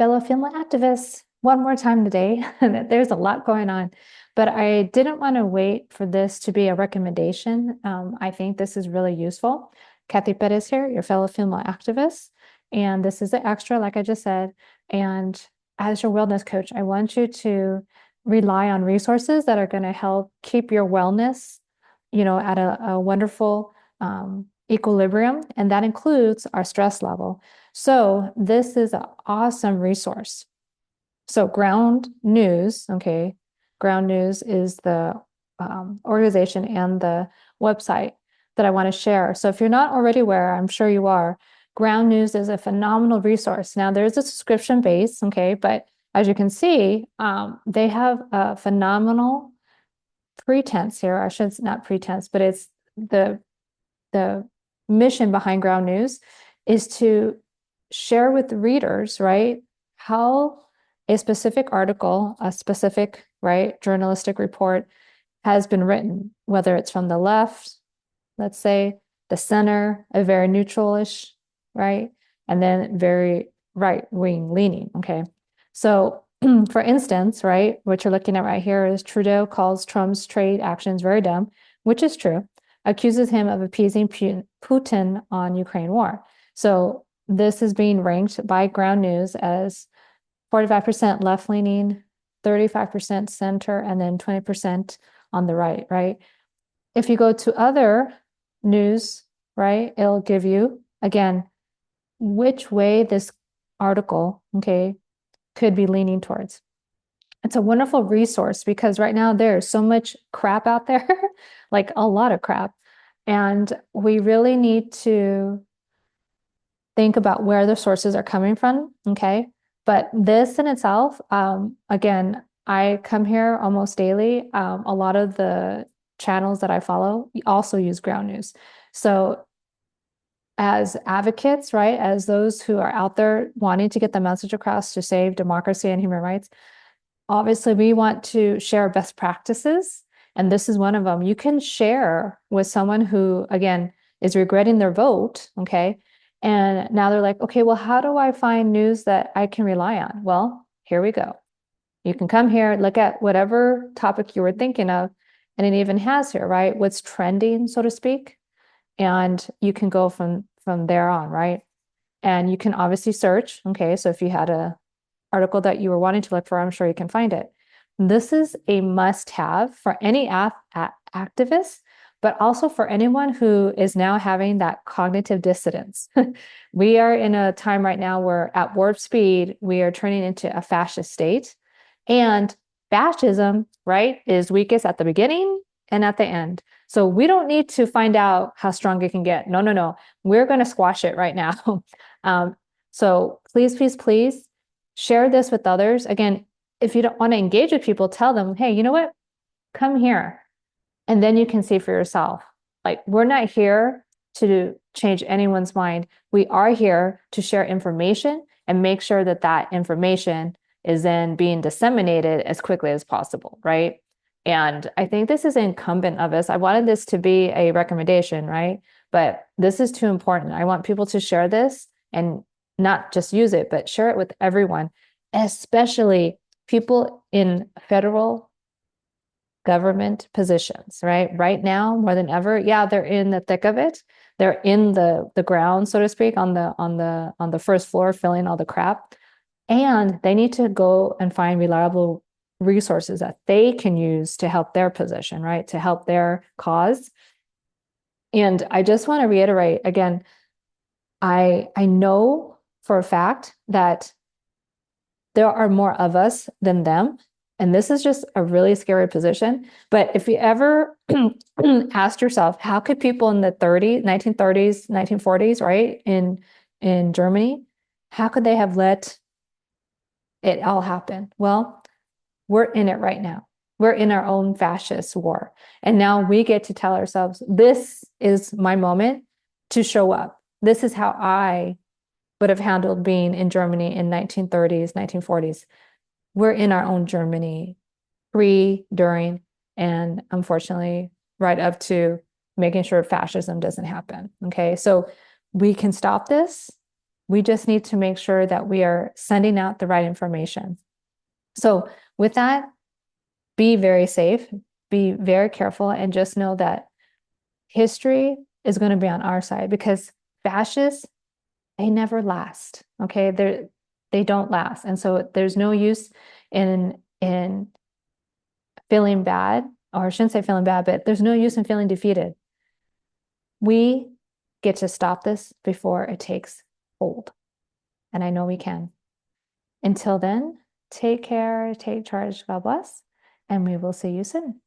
Fellow female activists, one more time today. There's a lot going on, but I didn't want to wait for this to be a recommendation. I think this is really useful. Cathy Perez here, your fellow female activist, and this is the extra, like I just said. And as your wellness coach, I want you to rely on resources that are going to help keep your wellness, at a wonderful equilibrium, and that includes our stress level. So this is an awesome resource. So Ground News, okay, Ground News is the organization and the website that I want to share. So if you're not already aware, I'm sure you are, Ground News is a phenomenal resource. Now there's a subscription base, okay, but as you can see, they have a phenomenal pretense here. I should not pretense, but it's the mission behind Ground News is to share with the readers, right, how a specific article, a specific, right, journalistic report has been written, whether it's from the left, let's say, the center, a very neutralish, right, and then very right-wing leaning, okay? So for instance, right, what you're looking at right here is Trudeau calls Trump's trade actions very dumb, which is true, accuses him of appeasing Putin on Ukraine war. So this is being ranked by Ground News as 45% left-leaning, 35% center, and then 20% on the right, right? If you go to other news, right, it'll give you, again, which way this article, okay, could be leaning towards. It's a wonderful resource because right now there's so much crap out there, like a lot of crap. And we really need to think about where the sources are coming from, okay? But this in itself, again, I come here almost daily. A lot of the channels that I follow also use Ground News. So as advocates, right, as those who are out there wanting to get the message across to save democracy and human rights, obviously we want to share best practices. And this is one of them. You can share with someone who, again, is regretting their vote, okay? And now they're like, okay, well, how do I find news that I can rely on? Well, here we go. You can come here, look at whatever topic you were thinking of, and it even has here, right? What's trending, so to speak. And you can go from there on, right? And you can obviously search, okay? So if you had a article that you were wanting to look for, I'm sure you can find it. This is a must-have for any activist, but also for anyone who is now having that cognitive dissonance. We are in a time right now where at warp speed, we are turning into a fascist state. And fascism, right, is weakest at the beginning and at the end. So we don't need to find out how strong it can get. No, no, no. We're going to squash it right now. So please, please, please share this with others. Again, if you don't want to engage with people, tell them, hey, you know what? Come here. And then you can see for yourself. Like, we're not here to change anyone's mind. We are here to share information and make sure that that information is then being disseminated as quickly as possible, right? And I think this is incumbent of us. I wanted this to be a recommendation, right? But this is too important. I want people to share this and not just use it, but share it with everyone, especially people in federal government positions, right? Right now, more than ever, yeah, they're in the thick of it. They're in the ground, so to speak, on the first floor, filling all the crap. And they need to go and find reliable resources that they can use to help their position, right? To help their cause. And I just want to reiterate again, I know for a fact that there are more of us than them. And this is just a really scary position. But if you ever asked yourself, how could people in the 1930s, 1940s, right, in Germany, how could they have let it all happen? Well, we're in it right now. We're in our own fascist war. And now we get to tell ourselves, this is my moment to show up. This is how I would have handled being in Germany in 1930s, 1940s. We're in our own Germany, pre, during, and unfortunately, right up to making sure fascism doesn't happen. Okay, so we can stop this. We just need to make sure that we are sending out the right information. So with that, be very safe, be very careful, and just know that history is going to be on our side, because fascists, they never last. Okay, they don't last, and so there's no use in feeling bad, or I shouldn't say feeling bad, but there's no use in feeling defeated. We get to stop this before it takes hold, and I know we can. Until then, take care, take charge, God bless, and we will see you soon.